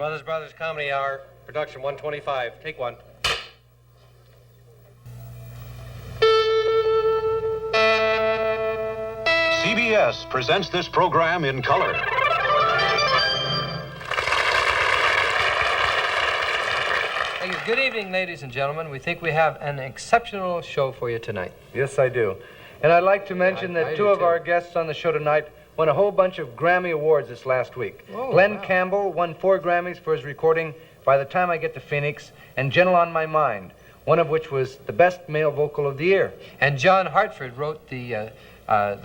Smothers Brothers Comedy Hour, production 125. Take one. CBS presents this program in color. Thank you. Good evening, ladies and gentlemen. We think we have an exceptional show for you tonight. Yes, I do. And I'd like to mention that two of our guests on the show tonight won a whole bunch of Grammy Awards this last week. Oh, Glen wow. Campbell won 4 Grammys for his recording By the Time I Get to Phoenix and Gentle on My Mind, one of which was the best male vocal of the year. And John Hartford wrote the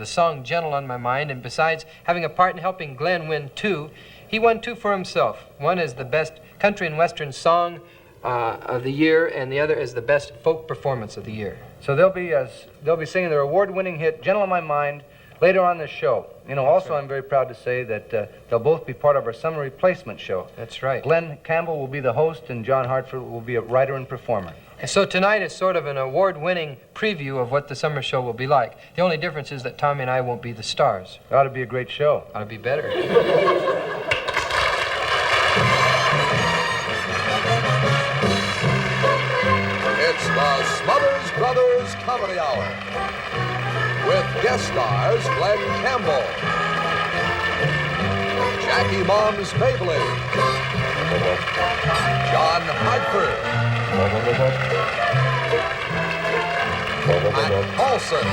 song Gentle on My Mind, and besides having a part in helping Glen win 2, he won 2 for himself. One is the best country and western song of the year, and the other is the best folk performance of the year. So they'll be singing their award-winning hit, Gentle on My Mind, later on this show. You know, also I'm very proud to say that they'll both be part of our summer replacement show. That's right. Glen Campbell will be the host and John Hartford will be a writer and performer. And so tonight is sort of an award-winning preview of what the summer show will be like. The only difference is that Tommy and I won't be the stars. It ought to be a great show. Ought to be better. It's the Smothers Brothers Comedy Hour with guest stars Glen Campbell, Jackie Moms Mabley, John Hartford, Matt Paulson,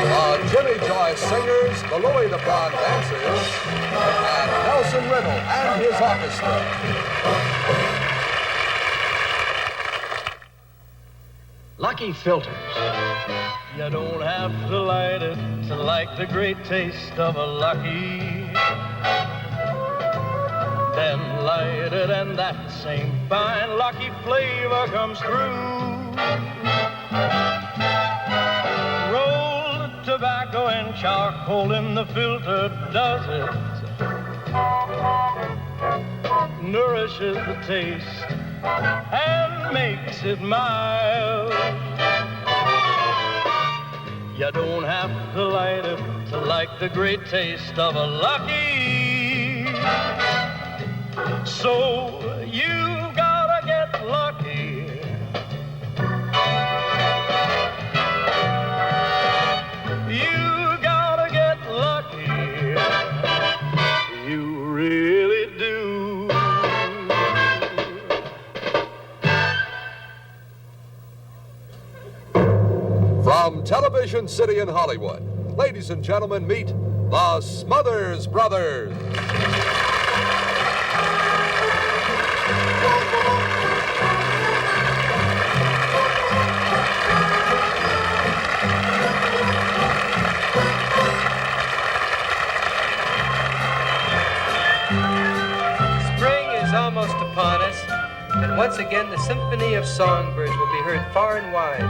the Jimmy Joy Singers, the Louis the Prawn Dancers, and Nelson Riddle and his orchestra. Lucky Filters. You don't have to light it to like the great taste of a Lucky. Then light it and that same fine Lucky flavor comes through. Rolled tobacco and charcoal in the filter does it. Nourishes the taste and makes it mild. You don't have to light it to like the great taste of a Lucky. So you gotta get lucky. You gotta get lucky. You really do. From Television City in Hollywood, ladies and gentlemen, meet the Smothers Brothers. Spring is almost upon us, and once again the symphony of songbirds will be heard far and wide.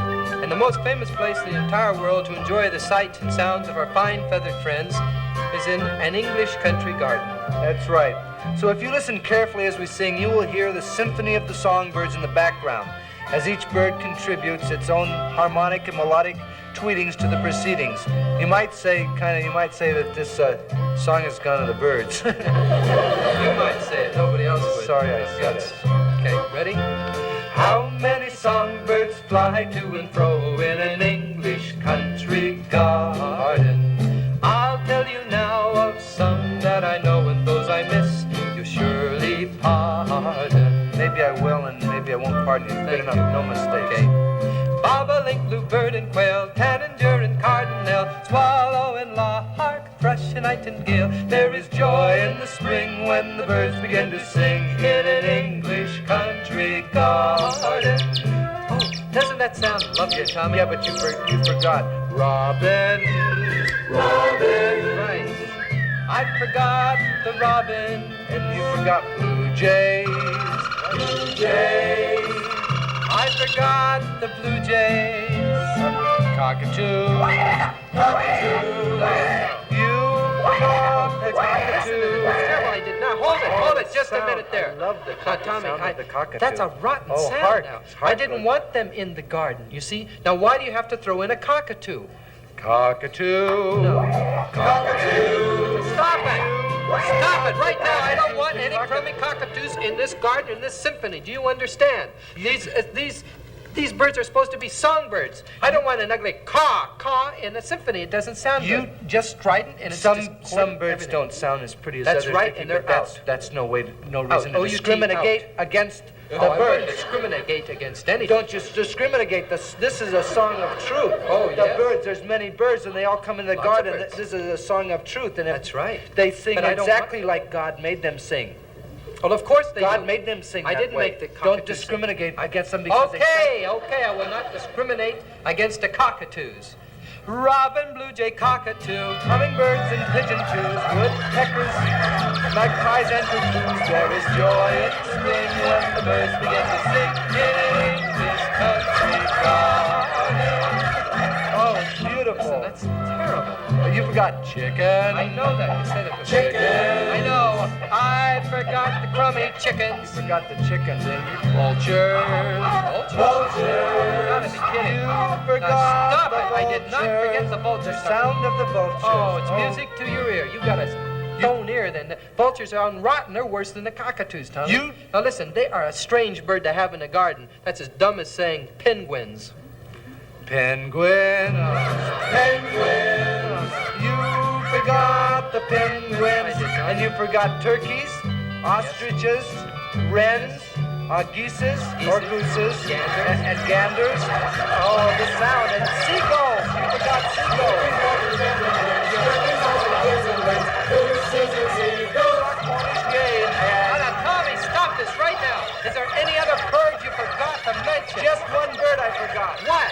And the most famous place in the entire world to enjoy the sights and sounds of our fine feathered friends is in an English country garden. That's right. So if you listen carefully as we sing, you will hear the symphony of the songbirds in the background, as each bird contributes its own harmonic and melodic tweetings to the proceedings. You might say that this song has gone to the birds. You might say it, nobody else would. Sorry, I said Yes. it. Okay, ready? How many songbirds fly to and fro in an English country garden? I'll tell you now of some that I know, and those I miss, you'll surely pardon. Maybe I will, and maybe I won't pardon you. Good enough, no mistakes. Okay. Bobolink, bluebird, and quail, tanager and cardinal, swallow and lark, thrush and nightingale. There is joy in the spring when the birds begin to sing in an English country garden. Oh, doesn't that sound lovely, Tommy? Yeah, but you forgot robin. Robin. Right. I forgot the robin, and you forgot blue jays. Blue jays. I forgot the blue jays. Cockatoo. Cockatoo. You forgot the cockatoo. Well, I did not. Hold it, just a minute there. I love the Tommy, sound of the cockatoo. that's a rotten sound hark. now. It's I didn't want them in the garden, you see. Now, why do you have to throw in a cockatoo? Cockatoo. No. Cockatoo. Stop it. Stop Stop it right now. I don't want any crummy cockatoos in this garden, in this symphony. Do you understand? These birds are supposed to be songbirds. I don't want an ugly caw in a symphony. It doesn't sound good. Just strident and Some birds don't sound as pretty as others. That's right, and they're out. That's no reason to discriminate against the birds. I wouldn't discriminate against anything. Don't you discriminate. This is a song of truth. Oh, the yes. birds. There's many birds, and they all come in the Lots garden. of birds. This is a song of truth, and that's right. They sing But I don't exactly like God made them sing. Well, of course they God do. made them sing I that didn't way. make the cockatoos Don't discriminate against them because Okay, I will not discriminate against the cockatoos. Robin, blue jay, cockatoo, hummingbirds and pigeon-toos, woodpeckers, magpies and cuckoos. There is joy in spring when the birds begin to sing in this country garden. Oh, beautiful. Listen, that's terrible. You forgot chicken. I know that. You said it before. Chicken. I know. I forgot the crummy chickens. You forgot the chickens, didn't you? Vultures. Vultures. You gotta be kidding. You forgot Stop the it. I did not vultures. forget the vultures. The sound of the vultures. Oh, it's music to your ear. You got a stone ear then. The vultures are rotten. They're worse than the cockatoos, Tommy. Now listen, they are a strange bird to have in a garden. That's as dumb as saying penguins. Penguins, penguins, you forgot the penguins, and you forgot turkeys, ostriches, wrens, geeses, or gooses, and ganders. Oh, the sound, and seagulls, you forgot Tommy, stop this right now. Is there any other bird you forgot to mention? Just one bird I forgot. What?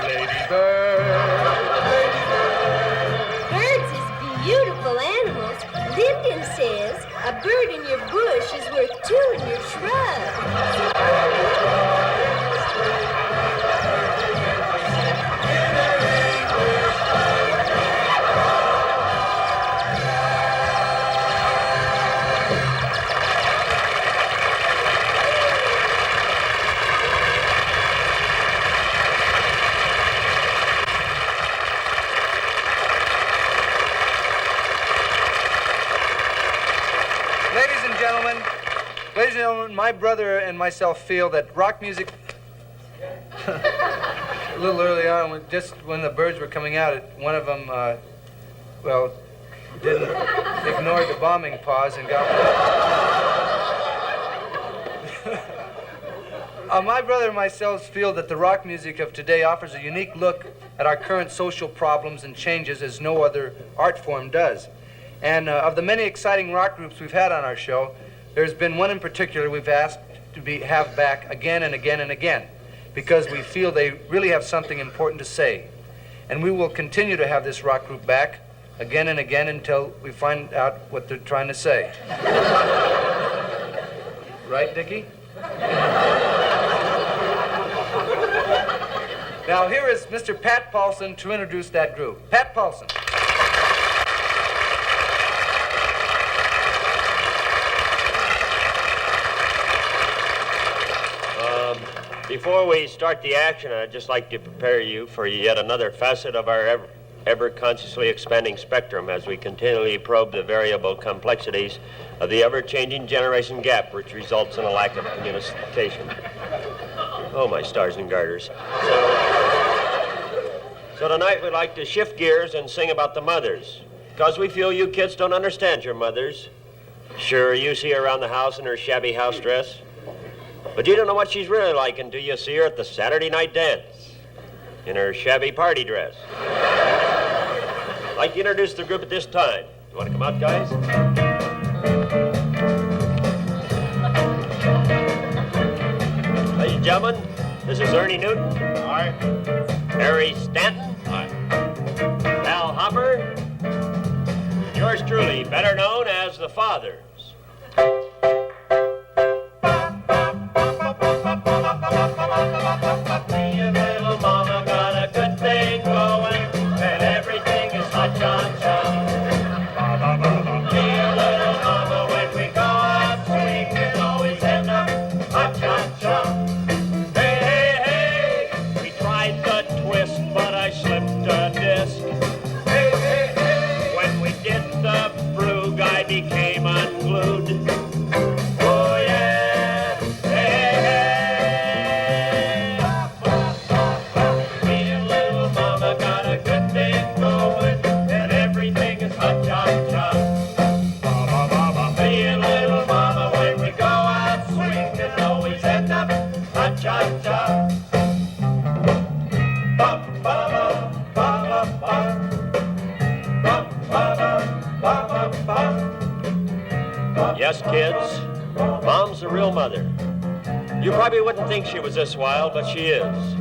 Ladybird. Birds is beautiful animals. Lyndon says a bird in your bush is worth two in your shrub. Ladies and gentlemen, my brother and myself feel that rock music... A little early on, just when the birds were coming out, one of them, didn't ignore the bombing pause and got... My brother and myself feel that the rock music of today offers a unique look at our current social problems and changes as no other art form does. And of the many exciting rock groups we've had on our show, there's been one in particular we've asked to have back again and again and again because we feel they really have something important to say. And we will continue to have this rock group back again and again until we find out what they're trying to say. Right, Dickie? Now here is Mr. Pat Paulson to introduce that group. Pat Paulson. Before we start the action, I'd just like to prepare you for yet another facet of our ever-consciously expanding spectrum as we continually probe the variable complexities of the ever-changing generation gap, which results in a lack of communication. Oh, my stars and garters. So tonight we'd like to shift gears and sing about the mothers, because we feel you kids don't understand your mothers. Sure, you see her around the house in her shabby house dress, but you don't know what she's really like until you see her at the Saturday night dance in her shabby party dress. I'd like to introduce the group at this time. You want to come out, guys? Ladies and gentlemen, this is Ernie Newton. Aye. Harry Stanton. Aye. Al Hopper. Yours truly, better known as the Fathers. When we did the Brooklyn became unglued. Oh yeah, hey, hey. Me and little mama got a good thing going, and everything is hot cha-cha. Me and little mama, when we go out swinging, always end up hot cha-cha. Yes, kids, Mom's a real mother. You probably wouldn't think she was this wild, but she is.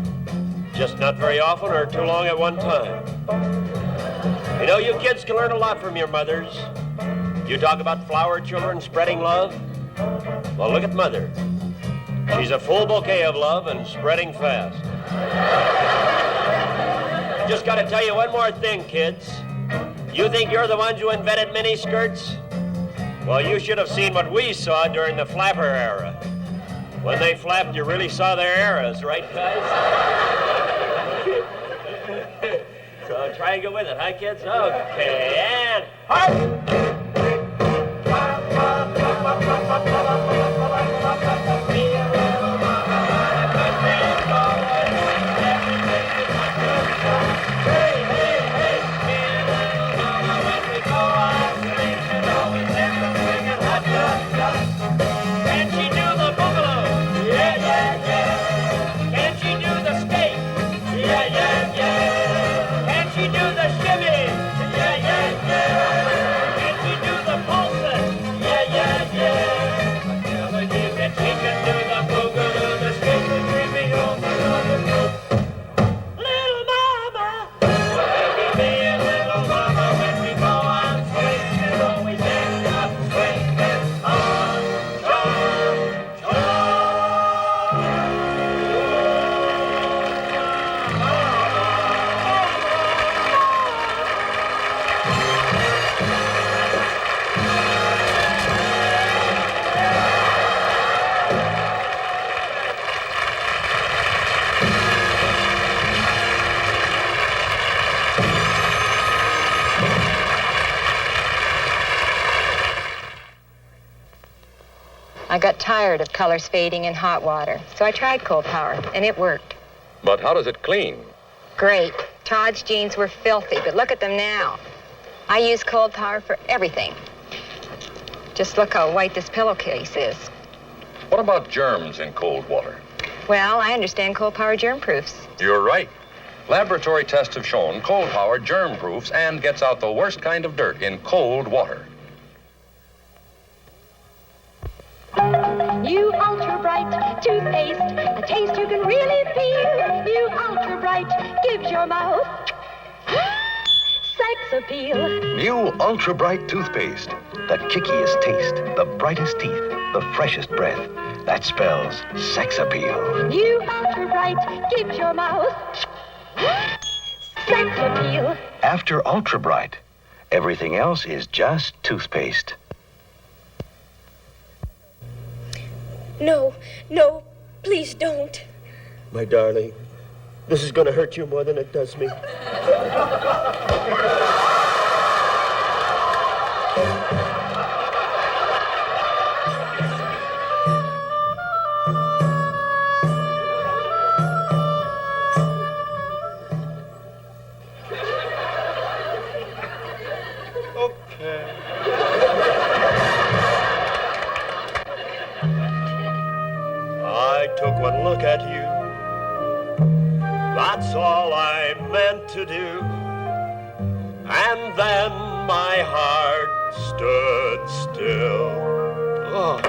Just not very often or too long at one time. You know, you kids can learn a lot from your mothers. You talk about flower children spreading love. Well, look at Mother. She's a full bouquet of love and spreading fast. Just got to tell you one more thing, kids. You think you're the ones who invented miniskirts? Well, you should have seen what we saw during the flapper era. When they flapped, you really saw their eras, right, guys? So try and go with it, huh, kids? Okay, and hark! I got tired of colors fading in hot water, so I tried cold power, and it worked. But how does it clean? Great. Todd's jeans were filthy, but look at them now. I use cold power for everything. Just look how white this pillowcase is. What about germs in cold water? Well, I understand cold power germ proofs. You're right. Laboratory tests have shown cold power germ proofs and gets out the worst kind of dirt in cold water. New Ultra Bright toothpaste, a taste you can really feel. New Ultra Bright gives your mouth sex appeal. New Ultra Bright toothpaste, the kickiest taste, the brightest teeth, the freshest breath. That spells sex appeal. New Ultra Bright gives your mouth sex appeal. After Ultra Bright, everything else is just toothpaste. No, no, please don't. My darling, this is going to hurt you more than it does me. I took one look at you. That's all I meant to do. And then my heart stood still. Oh.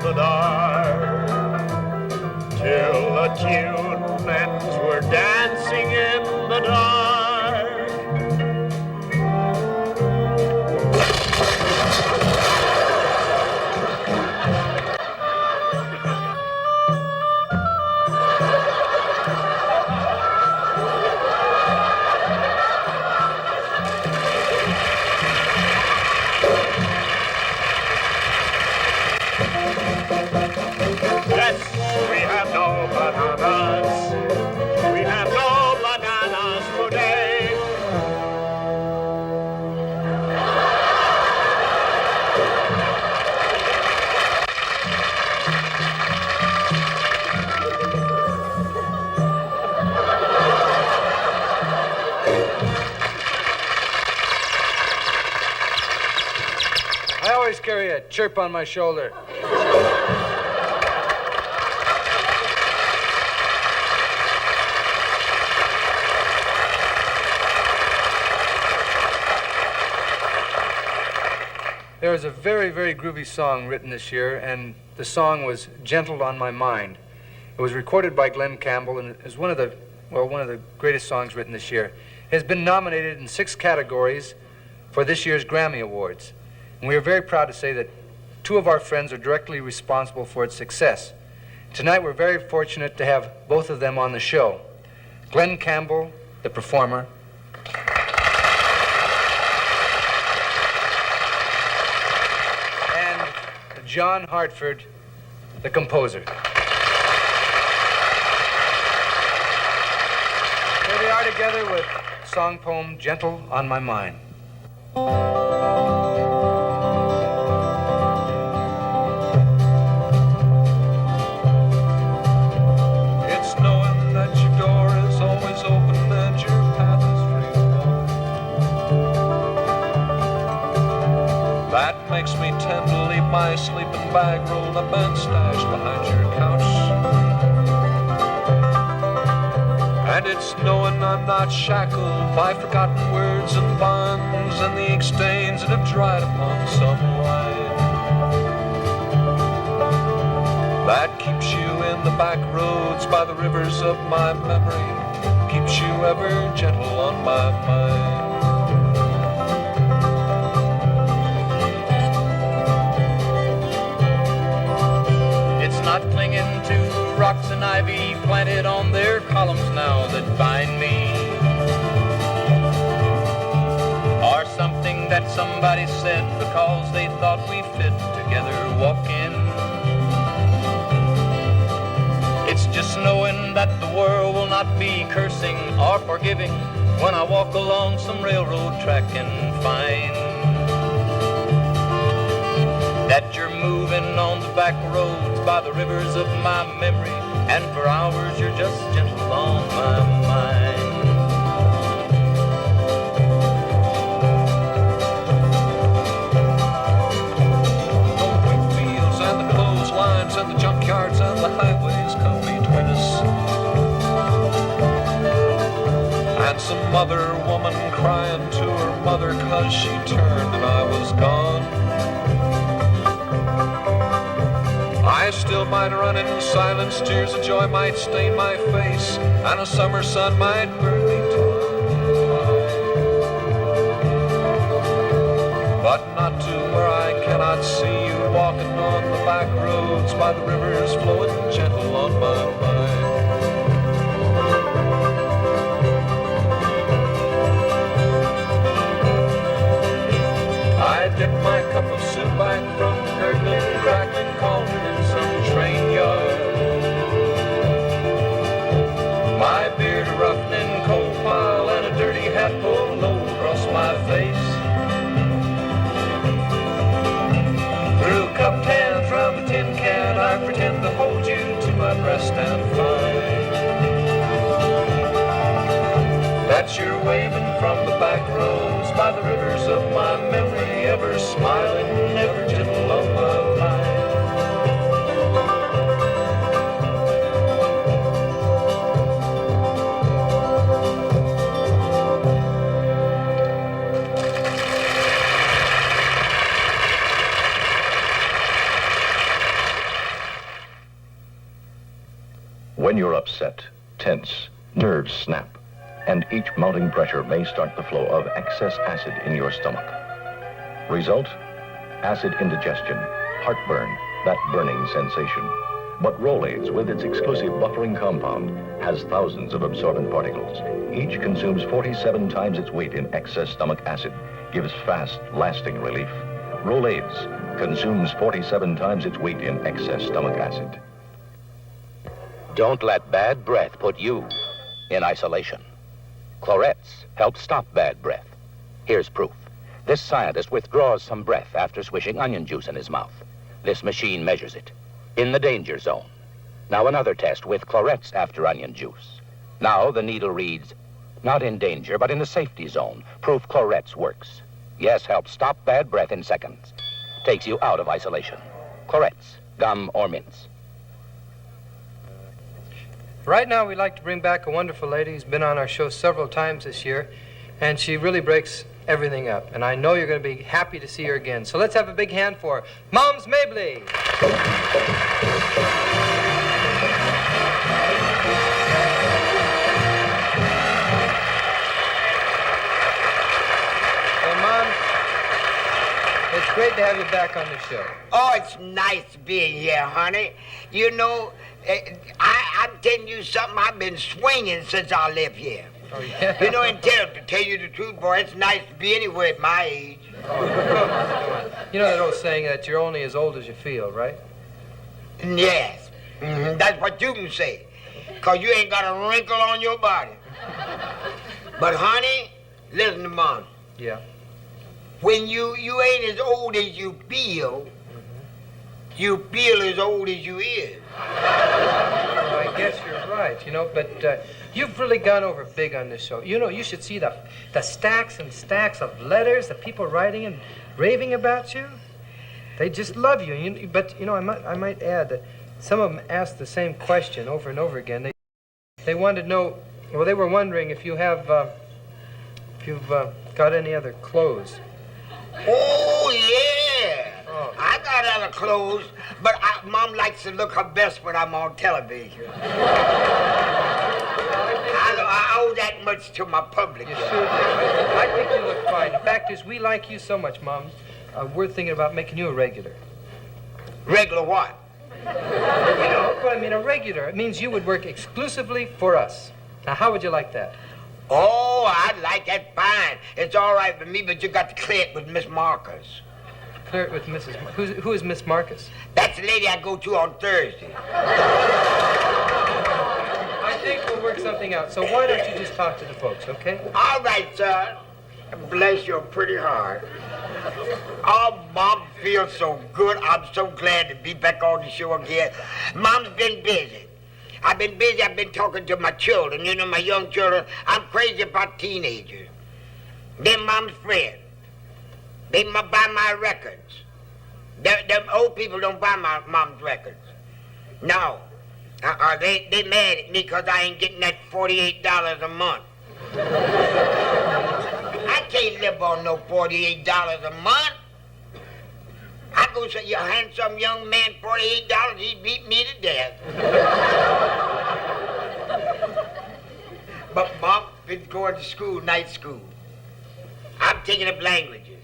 The dark till the tune ends. We're dancing in the dark. always carry a chirp on my shoulder. There was a very, very groovy song written this year, and the song was Gentle on My Mind. It was recorded by Glen Campbell, and it is one of the greatest songs written this year. It has been nominated in 6 categories for this year's Grammy Awards. And we are very proud to say that 2 of our friends are directly responsible for its success. Tonight, we're very fortunate to have both of them on the show. Glen Campbell, the performer, John Hartford, the composer. Here they are together with song poem Gentle on My Mind. It's knowing that your door is always open and your path is free to walk. That makes me tend to leave my sleeping bag rolled up and stashed behind your couch. And it's knowing I'm not shackled by forgotten words and bonds and the ink stains that have dried upon some line. That keeps you in the back roads by the rivers of my memory, keeps you ever gentle on my mind. Not clinging to rocks and ivy planted on their columns now that bind me, or something that somebody said because they thought we fit together walking. It's just knowing that the world will not be cursing or forgiving when I walk along some railroad track and find that you're moving on the back roads by the rivers of my memory, and for hours you're just gentle on my mind. The wheat fields and the clotheslines and the junkyards and the highways come between us, and some other woman crying to her mother 'cause she turned and I was gone. I still might run in silence, tears of joy might stain my face, and a summer sun might burn me but not to where I cannot see you walking on the back roads by the rivers flowing gentle on my mind. I dip my cup of soup back from the gurgling, crackling cauldron in some train yard. My beard a roughening coal pile and a dirty hat pulled low across my face. Through cupped hands round the tin can, I pretend to hold you to my breast and find that you're waving from the back roads by the rivers of my memory, ever smiling, ever gentle on my mind. When you're upset, tense, nerves snap, and each mounting pressure may start the flow of excess acid in your stomach. Result? Acid indigestion, heartburn, that burning sensation. But Rolaids, with its exclusive buffering compound, has thousands of absorbent particles. Each consumes 47 times its weight in excess stomach acid, gives fast, lasting relief. Rolaids consumes 47 times its weight in excess stomach acid. Don't let bad breath put you in isolation. Chlorets help stop bad breath. Here's proof. This scientist withdraws some breath after swishing onion juice in his mouth. This machine measures it in the danger zone. Now another test with chlorets after onion juice. Now the needle reads, not in danger, but in the safety zone. Proof chlorets works. Yes, helps stop bad breath in seconds. takes you out of isolation. Clorettes, gum or mints. Right now, we'd like to bring back a wonderful lady who's been on our show several times this year, and she really breaks everything up. And I know you're going to be happy to see her again. So let's have a big hand for Moms Mabley. It's great to have you back on the show. Oh, it's nice being here, honey. You know, I'm telling you something, I've been swinging since I lived here. Oh, yeah? You know, and to tell you the truth, boy, it's nice to be anywhere at my age. You know that old saying that you're only as old as you feel, right? Yes. Mm-hmm. That's what you can say. Because you ain't got a wrinkle on your body. But, honey, listen to Mom. Yeah. When you ain't as old as you feel as old as you is. Well, I guess you're right, you know, but you've really gone over big on this show. You know, you should see the stacks and stacks of letters, the people writing and raving about you. They just love you. But, you know, I might add that some of them ask the same question over and over again. They wanted to know, well, they were wondering if you've got any other clothes. Oh, yeah. Oh. I got other clothes, but Mom likes to look her best when I'm on television. I owe that much to my public. You sure do. I think you look fine. The fact is, we like you so much, Mom. We're thinking about making you a regular. Regular what? You know what I mean, a regular. It means you would work exclusively for us. Now, how would you like that? Oh, I'd like that fine. It's all right with me, but you got to clear it with Miss Marcus. Clear it with Mrs. Who is Miss Marcus? That's the lady I go to on Thursday. I think we'll work something out. So why don't you just talk to the folks, okay? All right, son. Bless your pretty heart. Oh, Mom feels so good. I'm so glad to be back on the show again. Mom's been busy. I've been busy. I've been talking to my children. You know, my young children. I'm crazy about teenagers. They're Mom's friends. They buy my records. Them old people don't buy my Mom's records. No. They mad at me because I ain't getting that $48 a month. I can't live on no $48 a month. I go say, you handsome young man, $48, he'd beat me to death. But Mom been going to school, night school. I'm taking up languages,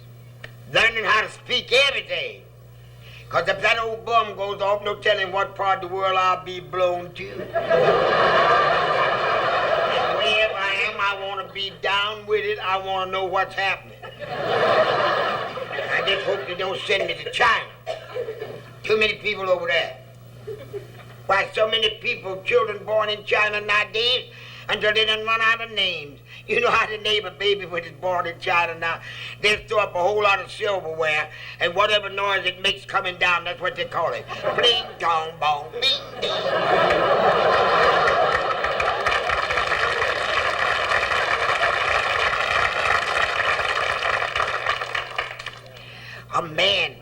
learning how to speak everything. Because if that old bum goes off, no telling what part of the world I'll be blown to. Wherever I am, I want to be down with it. I want to know what's happening. I just hope they don't send me to China. Too many people over there. Why, so many people, children born in China nowadays, until they done run out of names. You know how to name a baby when it's born in China now? They throw up a whole lot of silverware, and whatever noise it makes coming down, that's what they call it. Bling, dong, bong, bing, ding. A man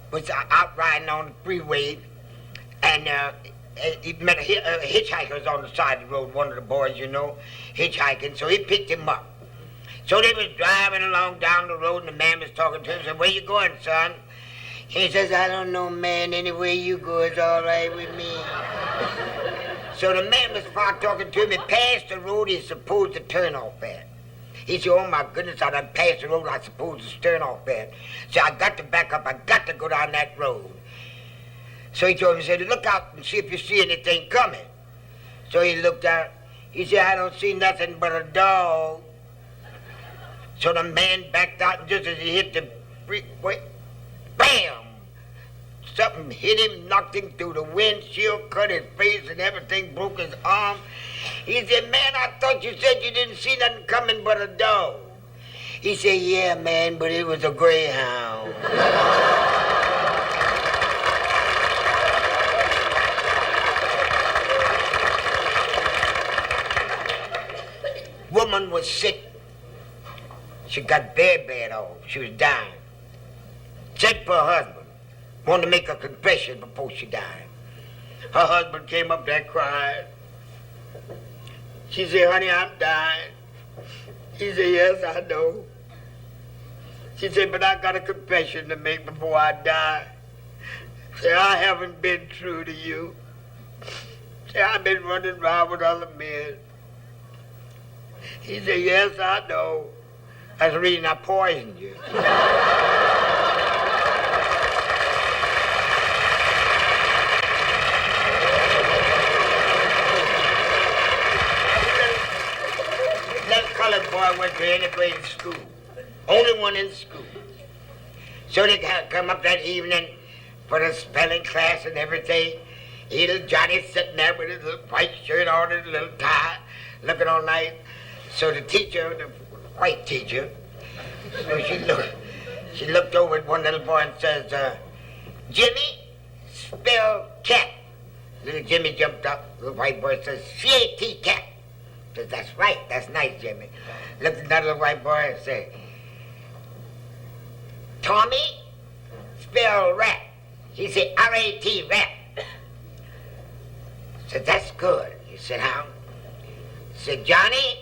was out riding on the freeway, and he met hitchhikers on the side of the road, one of the boys, you know, hitchhiking, so he picked him up. So they was driving along down the road, and the man was talking to him, said, where you going, son? He says, I don't know, man, anywhere you go is all right with me. So the man was talking to him, he passed the road he's supposed to turn off at. He said, oh, my goodness, I done passed the road I supposed to turn off at. So I got to back up. I got to go down that road. So he told me, he said, look out and see if you see anything coming. So he looked out. He said, I don't see nothing but a dog. So the man backed out, and just as he hit the freeway, bam! Something hit him, knocked him through the windshield, cut his face and everything, broke his arm. He said, man, I thought you said you didn't see nothing coming but a dog. He said, yeah, man, but it was a greyhound. Woman was sick. She got very bad off. She was dying. sent for her husband. Wanted to make a confession before she died. Her husband came up there crying. She said, honey, I'm dying. He said, yes, I know. She said, but I got a confession to make before I die. Say, I haven't been true to you. Say, I've been running around with other men. He said, yes, I know. That's the reason I poisoned you. That colored boy went to integrated school. Only one in school. So they come up that evening for the spelling class and everything. Little Johnny sitting there with his little white shirt on, his little tie, looking all nice. So the teacher, the white teacher, so she looked over at one little boy and says, Jimmy, spell cat. Little Jimmy jumped up. The white boy says, C-A-T, cat. Says, that's right, that's nice, Jimmy. Looked at another little white boy and said, Tommy, spell rat. He said, R-A-T, rat. Said, that's good. He said, how? Said, Johnny,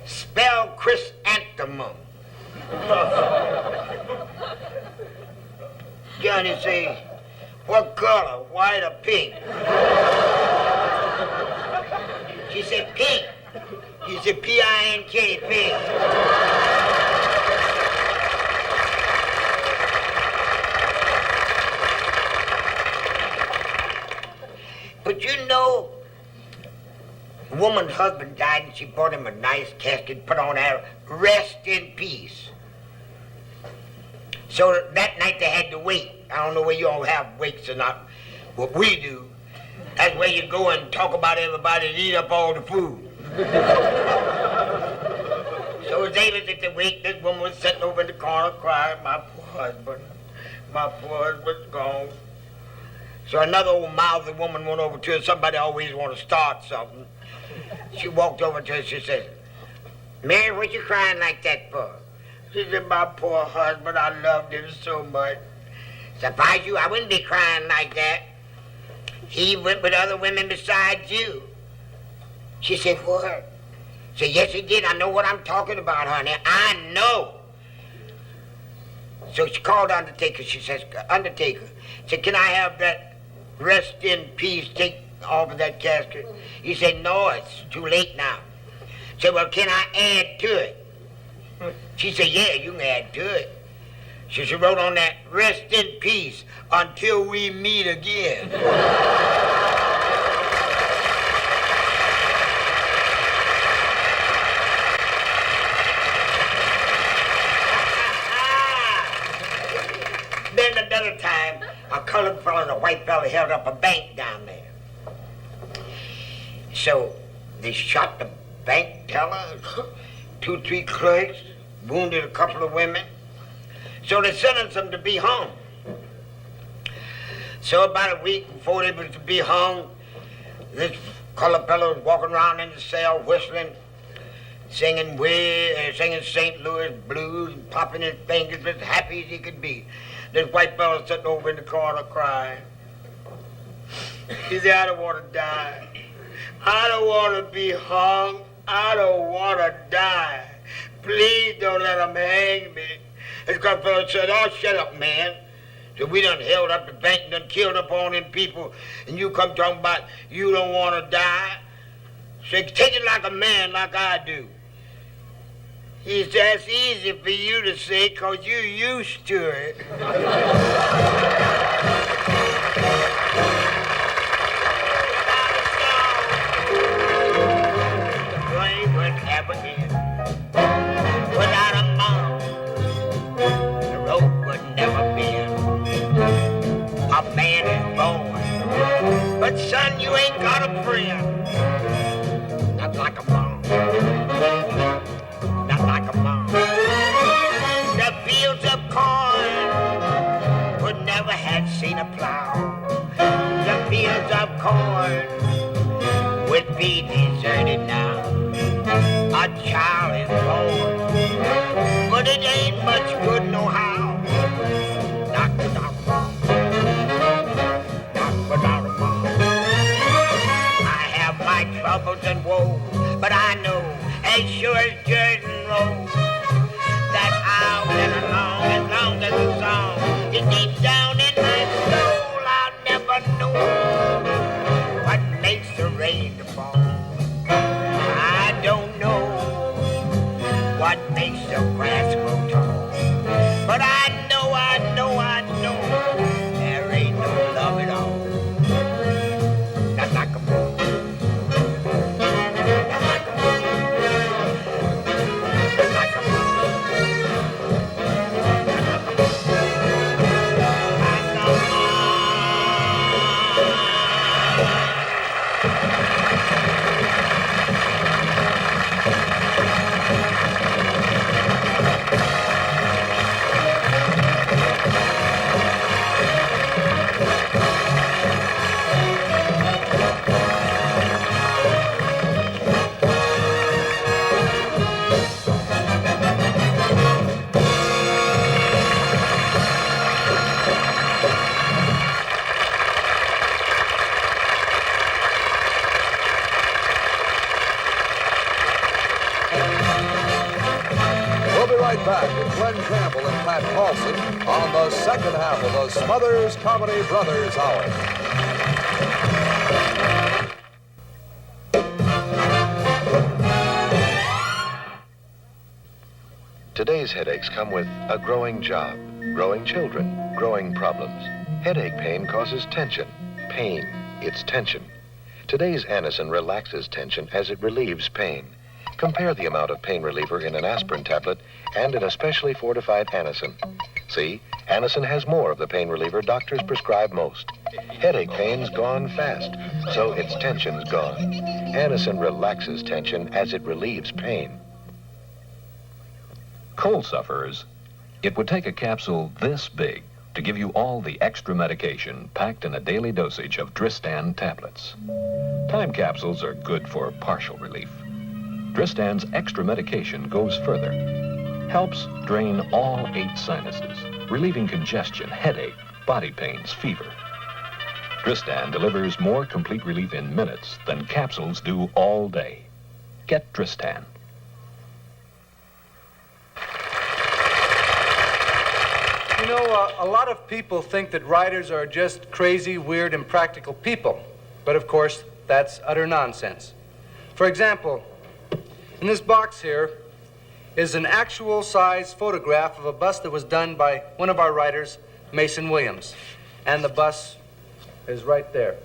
spell chrysanthemum. Johnny said, what color, white or pink? She said, pink. He said, P-I-N-K, pink. But you know, a woman's husband died and she bought him a nice casket, put on there, rest in peace. So that night they had to wake. I don't know where you all have wakes or not. What we do, that's where you go and talk about everybody and eat up all the food. So as they was at the wake, this woman was sitting over in the corner crying, my poor husband's gone. So another old mouthy woman went over to her. Somebody always want to start something. She walked over to her. She said, Mary, what you crying like that for? She said, my poor husband, I loved him so much. Surprise you, I wouldn't be crying like that. He went with other women besides you. She said, what? She said, yes, he did. I know what I'm talking about, honey. I know. So she called the undertaker. She says, Undertaker, said, can I have that rest in peace, take off of that casket? He said, no, it's too late now. Said, well, can I add to it? She said, yeah, you can add to it. So she wrote on that, rest in peace until we meet again. Then another time, a colored fellow and a white fellow held up a bank down there. So they shot the bank teller, 2, 3 clerks, wounded a couple of women. So they sentenced them to be hung. So about a week before they was to be hung, this colored fellow was walking around in the cell whistling, singing St. Louis blues and popping his fingers as happy as he could be. This white fellow sitting over in the corner crying. He said, I don't want to die. I don't want to be hung. I don't want to die. Please don't let them hang me. This colored fellow said, oh, shut up, man. So we done held up the bank and done killed up all them people, and you come talking about you don't want to die? So take it like a man, like I do. He said, that's easy for you to say, because you're used to it. The brain would never end. Without a mom, the road would never bend. A man is born, but son, you ain't got a friend. Not like a mom. Not like a mom. The fields of corn would never have seen a plow. The fields of corn would be deserted now. A child is born, but it ain't much good no how. first Jordan road that I went along as long as the song is deep down in my soul. I'll never know what makes the rain to fall. I don't know what makes the grass grow tall. But I know there ain't no love at all. Not like a fool. Not like a fool. Not like a fool. We'll be right back with Glen Campbell and Pat Paulson on the second half of the Smothers Comedy Brothers Hour. Today's headaches come with a growing job, growing children, growing problems. Headache pain causes tension. Pain, it's tension. Today's Anacin relaxes tension as it relieves pain. Compare the amount of pain reliever in an aspirin tablet and in a specially fortified Anacin. See, Anacin has more of the pain reliever doctors prescribe most. Headache pain's gone fast, so its tension's gone. Anacin relaxes tension as it relieves pain. Cold sufferers, it would take a capsule this big to give you all the extra medication packed in a daily dosage of Dristan tablets. Time capsules are good for partial relief. Dristan's extra medication goes further. Helps drain all 8 sinuses, relieving congestion, headache, body pains, fever. Dristan delivers more complete relief in minutes than capsules do all day. Get Dristan. You know, a lot of people think that writers are just crazy, weird, impractical people. But of course, that's utter nonsense. For example, in this box here is an actual size photograph of a bust that was done by one of our writers, Mason Williams. And the bust is right there.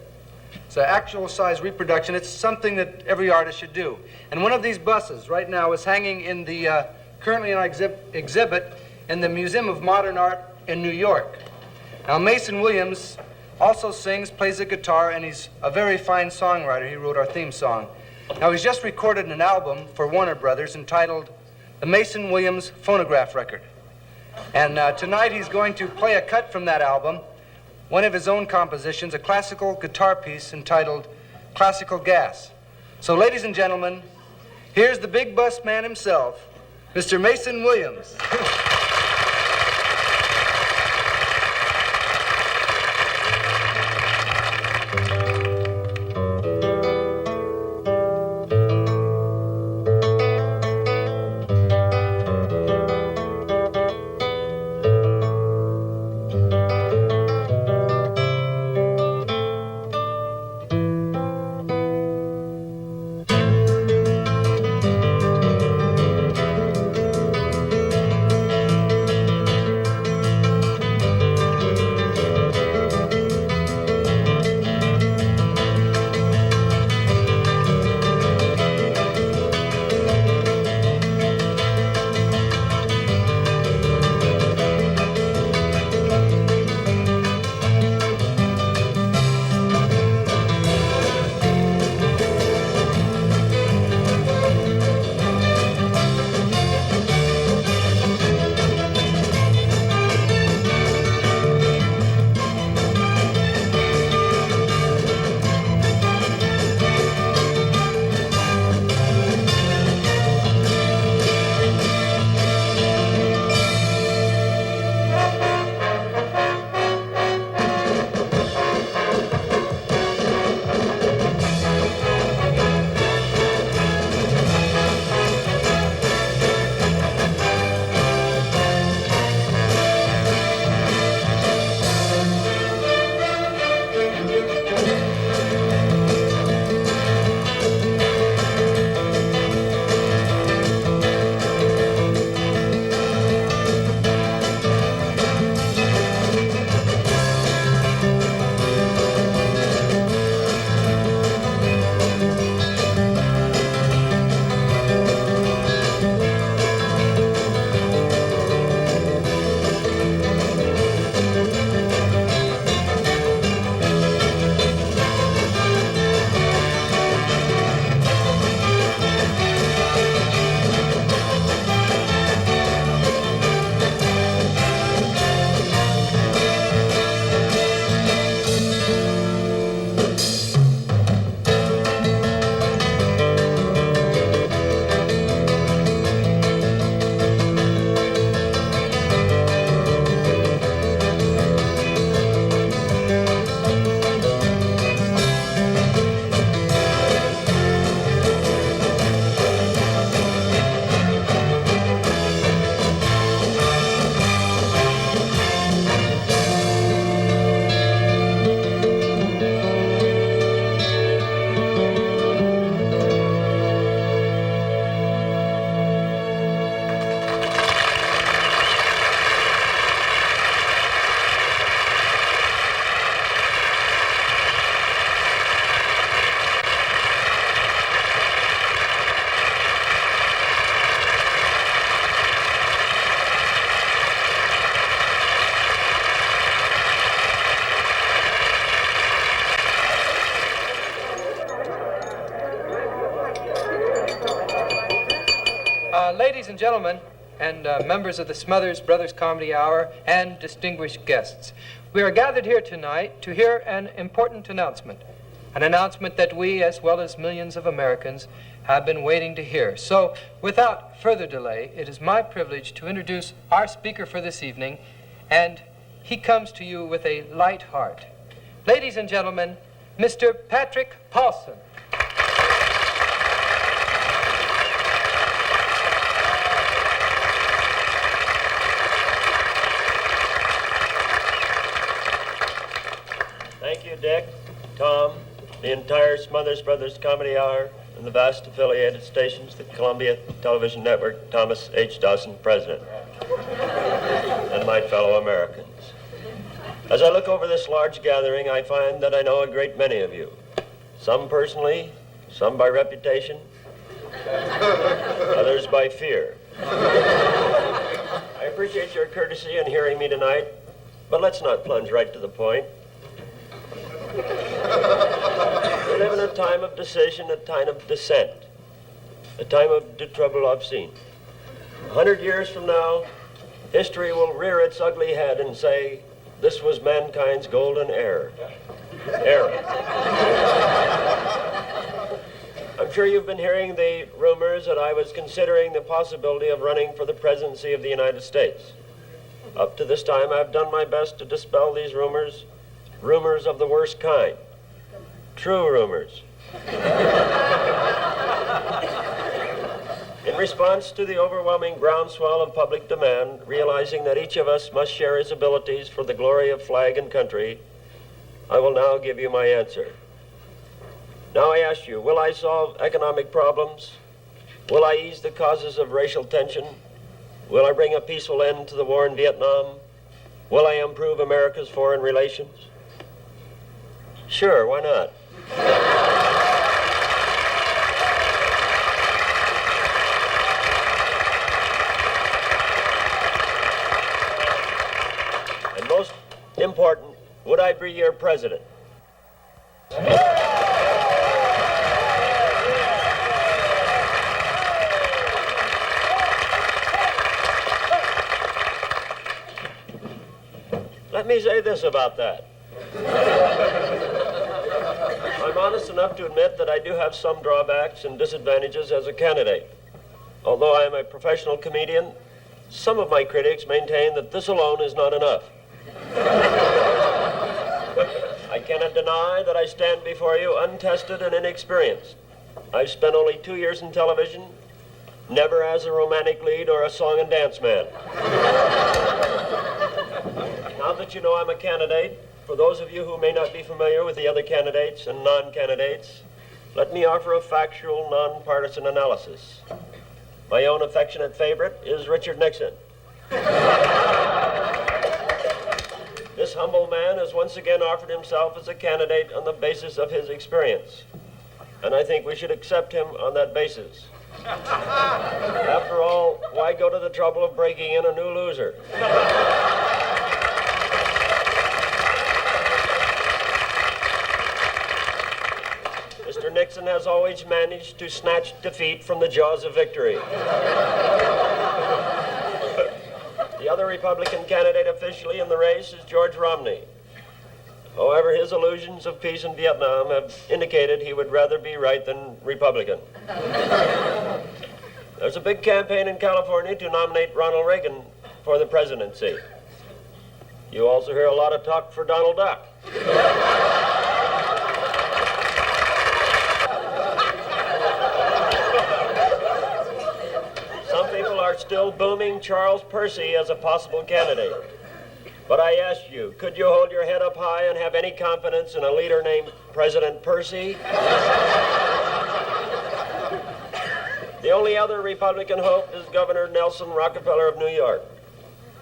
It's an actual size reproduction. It's something that every artist should do. And one of these busts right now is hanging in the, currently in our exhibit in the Museum of Modern Art in New York. Now, Mason Williams also sings, plays the guitar, and he's a very fine songwriter. He wrote our theme song. Now, he's just recorded an album for Warner Brothers entitled The Mason Williams Phonograph Record. And tonight he's going to play a cut from that album, one of his own compositions, a classical guitar piece entitled Classical Gas. So, ladies and gentlemen, here's the big bust man himself, Mr. Mason Williams. ladies and gentlemen, and members of the Smothers Brothers Comedy Hour, and distinguished guests, we are gathered here tonight to hear an important announcement. An announcement that we, as well as millions of Americans, have been waiting to hear. So, without further delay, it is my privilege to introduce our speaker for this evening, and he comes to you with a light heart. Ladies and gentlemen, Mr. Patrick Paulson. Thank you, Dick, Tom, the entire Smothers Brothers Comedy Hour, and the vast affiliated stations, the Columbia Television Network, Thomas H. Dawson, President, and my fellow Americans. As I look over this large gathering, I find that I know a great many of you. Some personally, some by reputation, others by fear. I appreciate your courtesy in hearing me tonight, but let's not plunge right to the point. We live in a time of decision, a time of dissent, a time of de trouble obscene. 100 years from now, history will rear its ugly head and say, this was mankind's golden era. I'm sure you've been hearing the rumors that I was considering the possibility of running for the presidency of the United States. Up to this time, I've done my best to dispel these rumors, rumors of the worst kind, true rumors. In response to the overwhelming groundswell of public demand, realizing that each of us must share his abilities for the glory of flag and country, I will now give you my answer. Now I ask you, will I solve economic problems? Will I ease the causes of racial tension? Will I bring a peaceful end to the war in Vietnam? Will I improve America's foreign relations? Sure, why not? And most important, would I be your president? Let me say this about that. I'm honest enough to admit that I do have some drawbacks and disadvantages as a candidate. Although I am a professional comedian, some of my critics maintain that this alone is not enough. I cannot deny that I stand before you untested and inexperienced. I've spent only 2 years in television, never as a romantic lead or a song and dance man. Now that you know I'm a candidate, for those of you who may not be familiar with the other candidates and non-candidates, let me offer a factual, non-partisan analysis. My own affectionate favorite is Richard Nixon. This humble man has once again offered himself as a candidate on the basis of his experience, and I think we should accept him on that basis. After all, why go to the trouble of breaking in a new loser? Mr. Nixon has always managed to snatch defeat from the jaws of victory. The other Republican candidate officially in the race is George Romney. However, his illusions of peace in Vietnam have indicated he would rather be right than Republican. There's a big campaign in California to nominate Ronald Reagan for the presidency. You also hear a lot of talk for Donald Duck. Some people are still booming Charles Percy as a possible candidate. But I ask you, could you hold your head up high and have any confidence in a leader named President Percy? The only other Republican hope is Governor Nelson Rockefeller of New York.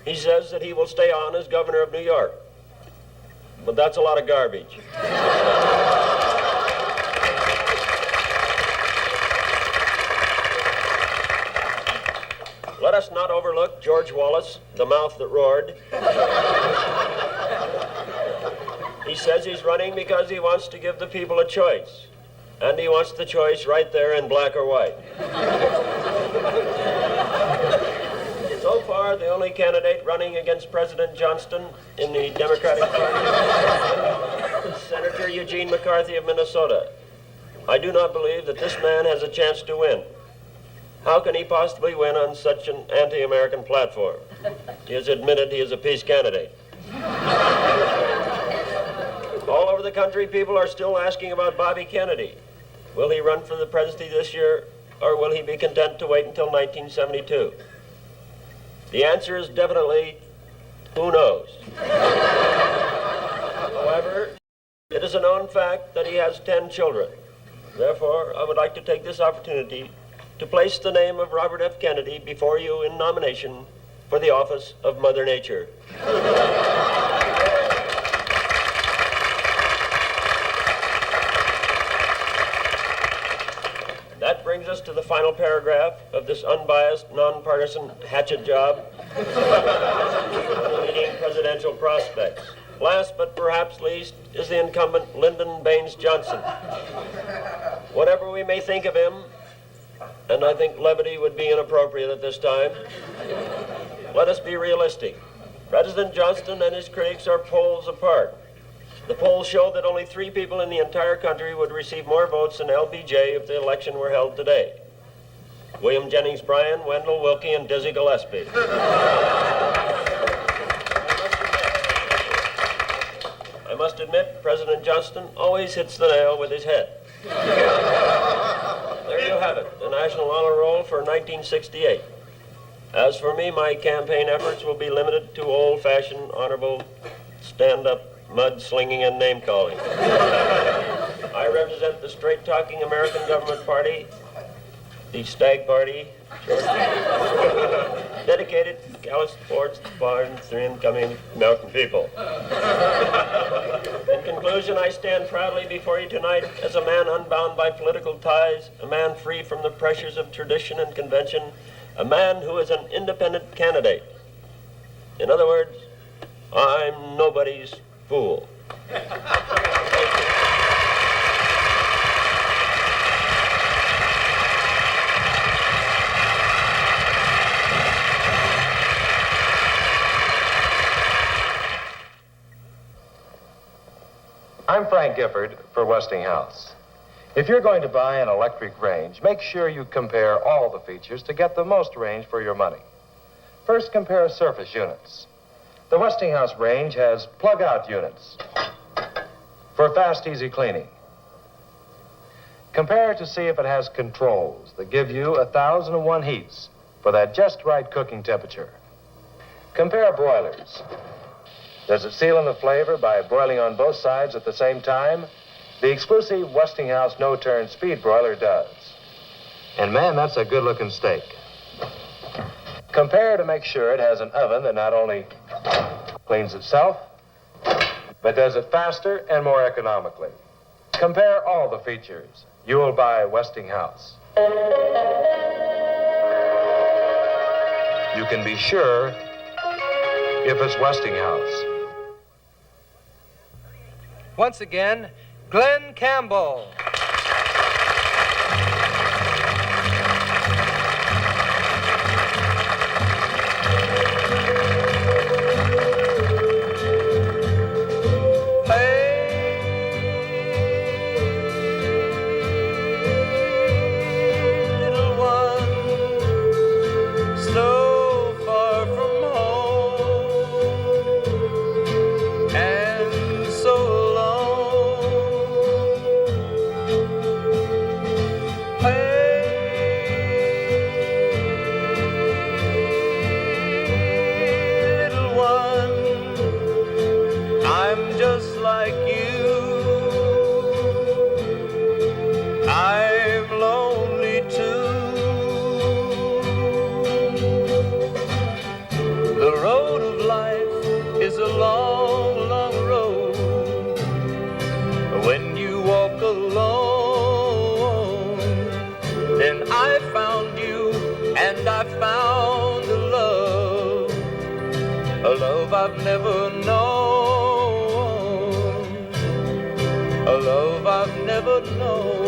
He says that he will stay on as governor of New York. But that's a lot of garbage. Let us not overlook George Wallace, the mouth that roared. He says he's running because he wants to give the people a choice. And he wants the choice right there in black or white. only candidate running against President Johnston in the Democratic Party, Senator Eugene McCarthy of Minnesota. I do not believe that this man has a chance to win. How can he possibly win on such an anti-American platform? He has admitted he is a peace candidate. All over the country, people are still asking about Bobby Kennedy. Will he run for the presidency this year, or will he be content to wait until 1972? The answer is definitely, who knows? However, it is a known fact that he has 10 children. Therefore, I would like to take this opportunity to place the name of Robert F. Kennedy before you in nomination for the office of Mother Nature. That brings us to the final paragraph of this unbiased, nonpartisan hatchet job leading presidential prospects. Last but perhaps least is the incumbent Lyndon Baines Johnson. Whatever we may think of him, and I think levity would be inappropriate at this time, let us be realistic. President Johnston and his critics are poles apart. The polls show that only 3 people in the entire country would receive more votes than LBJ if the election were held today. William Jennings Bryan, Wendell Willkie, and Dizzy Gillespie. I must admit, President Johnston always hits the nail with his head. There you have it, the National Honor Roll for 1968. As for me, my campaign efforts will be limited to old-fashioned, honorable, stand-up mud-slinging and name-calling. I represent the straight-talking American Government Party, the Stag Party, dedicated to callous sports, farms, the incoming mountain people. In conclusion, I stand proudly before you tonight as a man unbound by political ties, a man free from the pressures of tradition and convention, a man who is an independent candidate. In other words, I'm nobody's fool. I'm Frank Gifford for Westinghouse. If you're going to buy an electric range, make sure you compare all the features to get the most range for your money. First, compare surface units. The Westinghouse range has plug-out units for fast, easy cleaning. Compare to see if it has controls that give you 1,001 heats for that just right cooking temperature. Compare broilers. Does it seal in the flavor by broiling on both sides at the same time? The exclusive Westinghouse no-turn speed broiler does. And man, that's a good-looking steak. Compare to make sure it has an oven that not only cleans itself, but does it faster and more economically. Compare all the features. You'll buy Westinghouse. You can be sure if it's Westinghouse. Once again, Glen Campbell. I've never known, a love I've never known.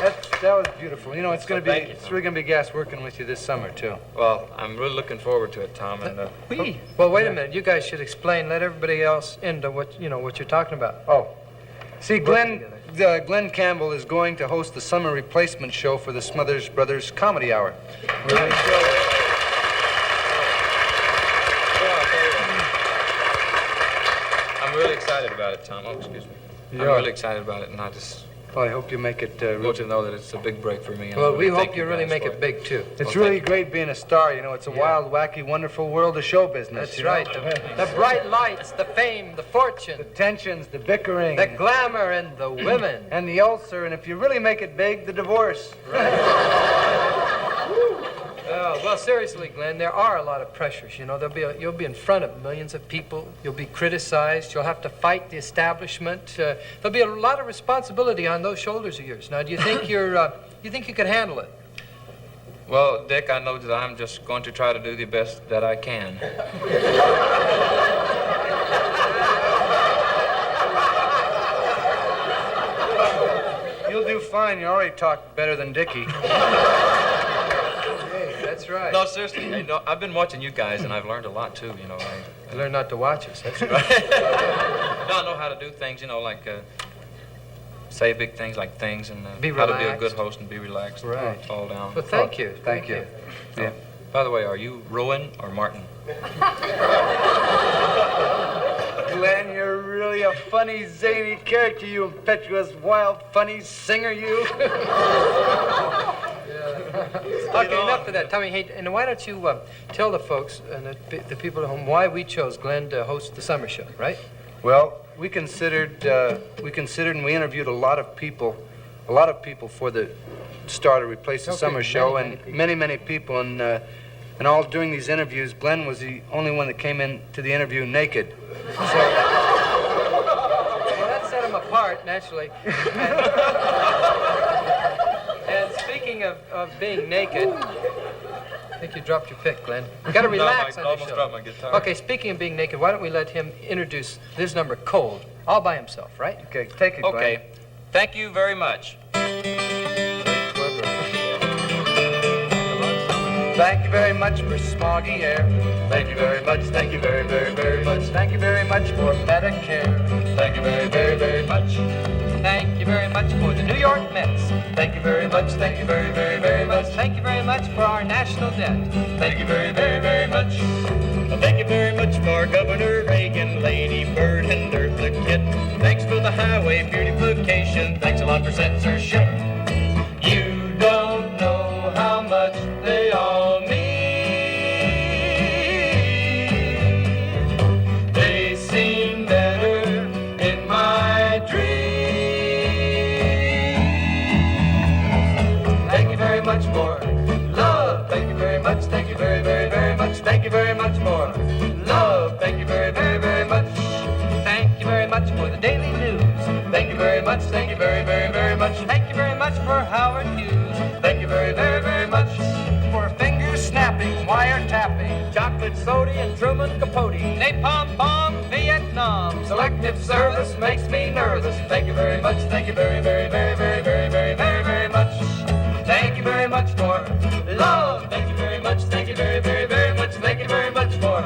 That was beautiful. You know, it's Thank you, really gonna be gas working with you this summer too. Well, I'm really looking forward to it, Tom. And Well, wait a minute. You guys should explain. Let everybody else into what you're talking about. Oh, see, Glen Campbell is going to host the summer replacement show for the Smothers Brothers Comedy Hour. I'm really excited about it, Tom. Oh, excuse me. I'm really excited about it, and I just... Well, I hope you make it... I want you to know that it's a big break for me. And Well, I we really hope thank you really guys make for it big, too. It's Well, really great being a star, you know. It's a wild, wacky, wonderful world of show business. That's you know? right. The bright lights, the fame, the fortune. The tensions, the bickering. The glamour and the women. And the ulcer, and if you really make it big, the divorce. Well, seriously, Glenn, there are a lot of pressures. You know, you'll be in front of millions of people. You'll be criticized. You'll have to fight the establishment. There'll be a lot of responsibility on those shoulders of yours. Now, do you think you think you can handle it? Well, Dick, I know that I'm just going to try to do the best that I can. You'll do fine. You already talk better than Dickie. That's right. No, seriously, I've been watching you guys, and I've learned a lot, too, you know. I learned not to watch us, that's right. No, I know how to do things, you know, like say big things like things, and be how to be a relaxed. good host and be relaxed. Right. And fall down. Well, thank you. Thank you. Yeah. By the way, are you Rowan or Martin? Glenn, you're really a funny, zany character, you impetuous, wild, funny singer, you. Okay, enough of that. Tell me, hey, and why don't you tell the folks and the people at home why we chose Glenn to host the summer show, right? Well, we considered and we interviewed a lot of people for the star to replace the summer show, and many people, and all during these interviews, Glenn was the only one that came in to the interview naked. Well, that set him apart, naturally. And speaking of being naked, I think you dropped your pick, Glenn. You got to relax on the almost show. dropped my guitar. Okay, speaking of being naked, why don't we let him introduce this number, Cold, all by himself, right? Okay, take it, Glenn. Okay. Thank you very much. Thank you very much for smoggy air. Thank you very much. Thank you very, very, very much. Thank you very much for Medicare. Thank you very, very, very much. Thank you very much for the New York Mets. Thank you very much. Thank you very, very, very much. Thank you very much for our national debt. Thank you very, very, very much. Thank you very much for Governor Reagan, Lady Bird, and Eartha Kitt. Thanks for the highway beautification. Thanks a lot for censorship. You don't know how much they all mean. They seem better in my dreams. Thank you very much for love. Thank you very much. Thank you very, very, very much. Thank you very much for love. Thank you very, very, very much. Thank you very much for the Daily News. Thank you very much. Thank you very, very, very much. Thank you very much for Howard Hughes. Thank you very, very, very much. For finger snapping, wiretapping, Chocolate soda and Truman Capote. napalm bomb, Vietnam. Selective service makes me nervous. Thank you very much. Thank you very, very, very, very, very, very, very, very much. Thank you very much for love. Thank you very much. Thank you very, very, very much. Thank you very much for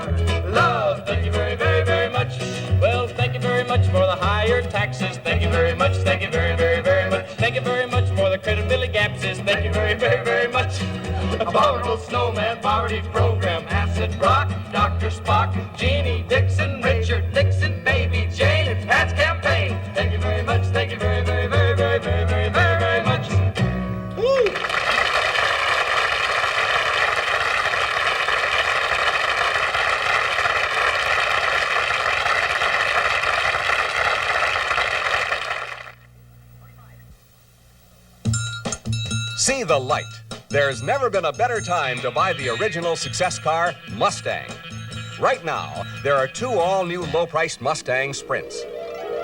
love. Thank you very, very, very much. Well, thank you very much for the higher taxes. Thank you very much. Thank you very, very, very much. Thank you very much for the credibility gapses. Thank you very, very, very much. Abominable Snowman Poverty Program, Acid Rock, Dr. Spock, Jeannie Dixon, Richard Nixon, Baby Jane, and Pat's campaign. Thank you very much. Thank you very, very, very, very, very, very, very, very much. Woo! See the light. There's never been a better time to buy the original success car, Mustang. Right now, there are 2 all-new low-priced Mustang Sprints.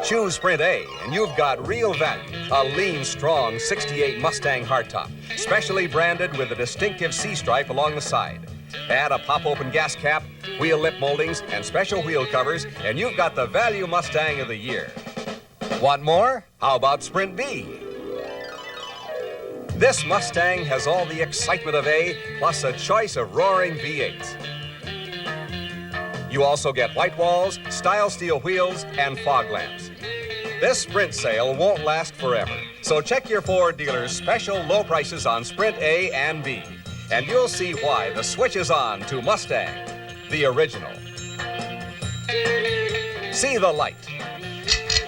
Choose Sprint A, and you've got real value. A lean, strong 68 Mustang hardtop, specially branded with a distinctive C-stripe along the side. Add a pop-open gas cap, wheel lip moldings, and special wheel covers, and you've got the value Mustang of the year. Want more? How about Sprint B? This Mustang has all the excitement of A, plus a choice of roaring V8s. You also get white walls, style steel wheels, and fog lamps. This Sprint sale won't last forever, so check your Ford dealer's special low prices on Sprint A and B, and you'll see why the switch is on to Mustang, the original. See the light.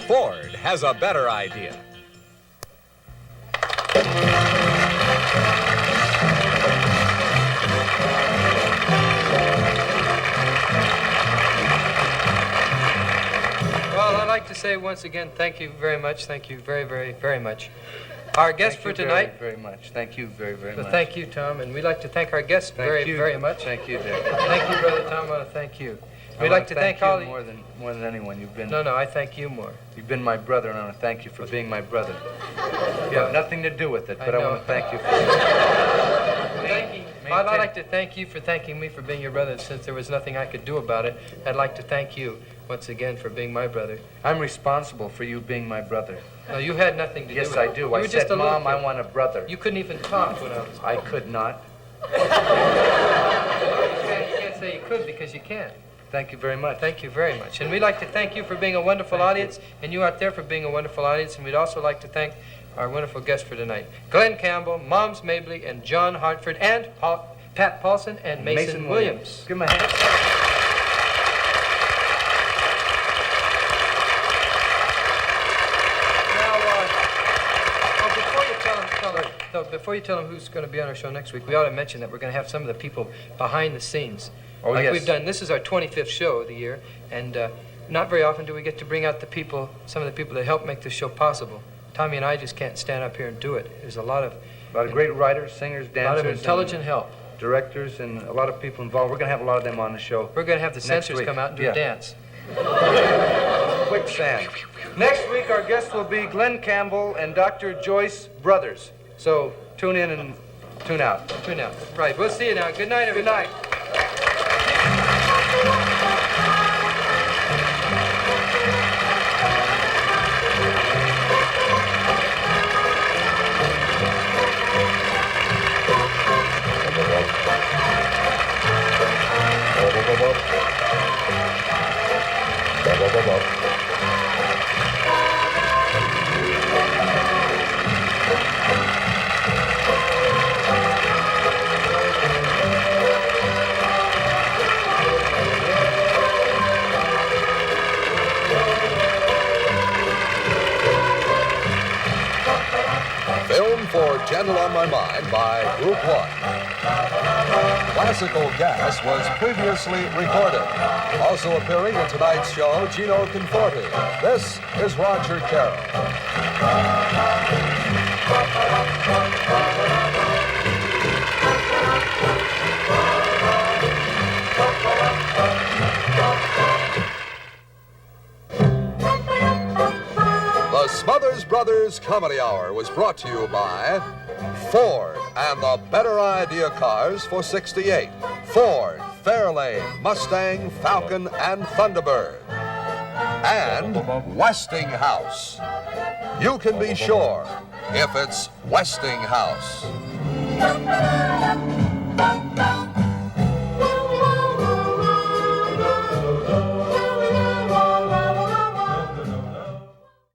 Ford has a better idea. Well, I'd like to say once again, thank you very much. Thank you very, very, very much. Our guest for tonight. Very much. Thank you very, very much. Thank you, Tom, and we'd like to thank our guests very much. Thank you, Dick. Thank you, Brother Tom. I want to thank you. We'd like to thank all you more than anyone. You've been. No, I thank you more. You've been my brother, and I want to thank you for being my brother. You have nothing to do with it, but I want to thank you for I'd like to thank you for thanking me for being your brother. Since there was nothing I could do about it, I'd like to thank you once again for being my brother. I'm responsible for you being my brother. No, you had nothing to do with it. Yes, I do. I said, Mom, I want a brother. You couldn't even talk when I was... I could not. You can't say you could because you can't. Thank you very much. Thank you very much. And we'd like to thank you for being a wonderful audience, and you out there for being a wonderful audience. And we'd also like to thank our wonderful guests for tonight, Glen Campbell, Moms Mabley, and John Hartford, and Pat Paulson and Mason Williams. Give him a hand. Before you tell them who's going to be on our show next week, we ought to mention that we're going to have some of the people behind the scenes. Oh, like yes. we've done. This is our 25th show of the year, and not very often do we get to bring out the people, some of the people that help make this show possible. Tommy and I just can't stand up here and do it. There's a lot of great writers, singers, dancers. A lot of intelligent help. Directors and a lot of people involved. We're going to have a lot of them on the show. We're going to have the censors come out and do a dance. Quicksand. Next week, our guests will be Glen Campbell and Dr. Joyce Brothers. So tune in and tune out. Tune out. Right. We'll see you now. Good night, everybody. Good night. Film for Gentle on My Mind by Group 1. Classical Gas was previously recorded. Also appearing in tonight's show, Gino Conforti. This is Roger Carroll. The Smothers Brothers Comedy Hour was brought to you by Ford and the better idea cars for '68. Ford, Fairlane, Mustang, Falcon, and Thunderbird. And Westinghouse. You can be sure if it's Westinghouse.